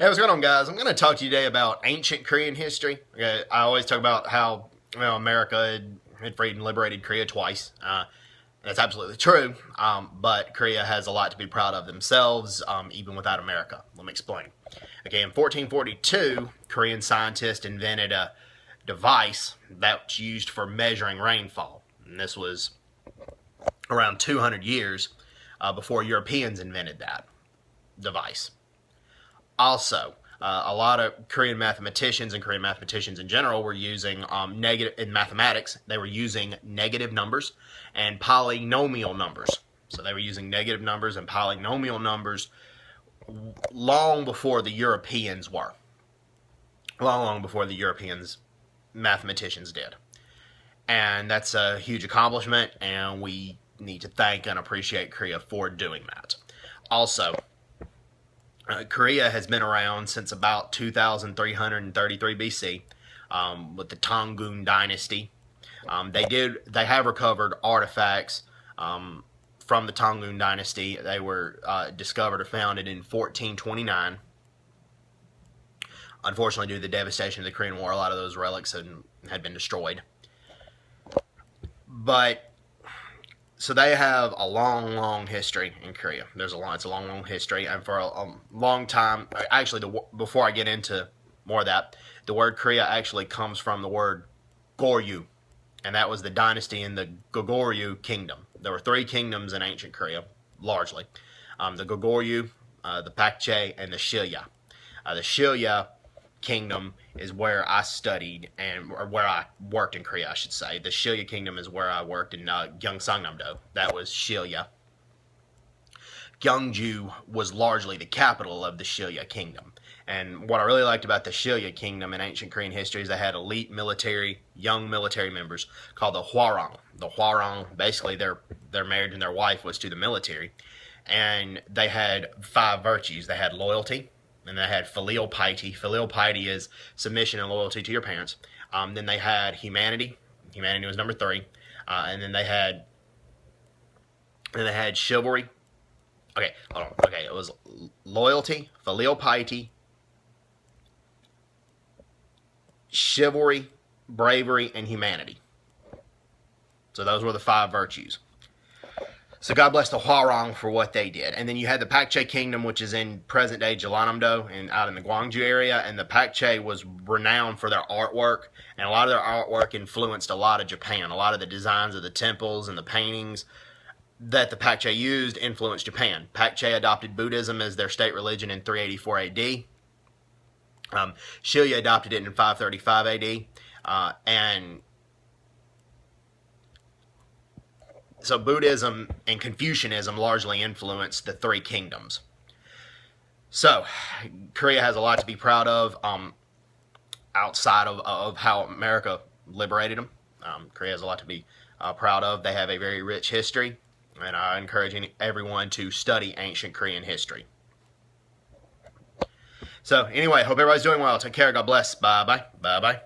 Hey, what's going on, guys? I'm going to talk to you today about ancient Korean history. Okay, I always talk about how America had freed and liberated Korea twice. That's absolutely true, but Korea has a lot to be proud of themselves, even without America. Let me explain. Okay, in 1442, Korean scientists invented a device that's used for measuring rainfall. And this was around 200 years before Europeans invented that device. Also, a lot of Korean mathematicians and Korean mathematicians in general were using negative in mathematics. They were using negative numbers and polynomial numbers. So they were using negative numbers and polynomial numbers long before the Europeans were. Long before the Europeans mathematicians did. And that's a huge accomplishment, and we need to thank and appreciate Korea for doing that. Also, Korea has been around since about 2333 BC with the Tongun Dynasty. They have recovered artifacts from the Tongun Dynasty. They were discovered or founded in 1429. Unfortunately, due to the devastation of the Korean War, a lot of those relics had been destroyed. So they have a long history in Korea. It's a long history, and for a long time, actually, before I get into more of that, the word Korea actually comes from the word Goryeo, and that was the dynasty in the Goguryeo Kingdom. There were three kingdoms in ancient Korea, largely. The Goguryeo, the Pakche, and the Shilya. The Shilya Kingdom is where I studied, or where I worked in Korea, I should say. The Shilya Kingdom is where I worked in Gyeongsangnam-do. That was Shilya. Gyeongju was largely the capital of the Shilya Kingdom. And what I really liked about the Shilya Kingdom in ancient Korean history is they had elite young military members called the Hwarang. The Hwarang, basically their marriage and their wife was to the military. And they had 5 virtues. They had loyalty, and they had filial piety. Filial piety is submission and loyalty to your parents. Then they had humanity. Humanity was number 3. And then they had chivalry. Okay, hold on. Okay, it was loyalty, filial piety, chivalry, bravery, and humanity. So those were the 5 virtues. So God bless the Hwarang for what they did. And then you had the Pakche Kingdom, which is in present-day Jeollanam-do and out in the Gwangju area. And the Pakche was renowned for their artwork. And a lot of their artwork influenced a lot of Japan. A lot of the designs of the temples and the paintings that the Pakche used influenced Japan. Pakche adopted Buddhism as their state religion in 384 AD. Shilya adopted it in 535 AD. And so Buddhism and Confucianism largely influenced the 3 kingdoms. So Korea has a lot to be proud of outside of how America liberated them. Korea has a lot to be proud of. They have a very rich history, and I encourage everyone to study ancient Korean history. So anyway, hope everybody's doing well. Take care. God bless. Bye-bye. Bye-bye.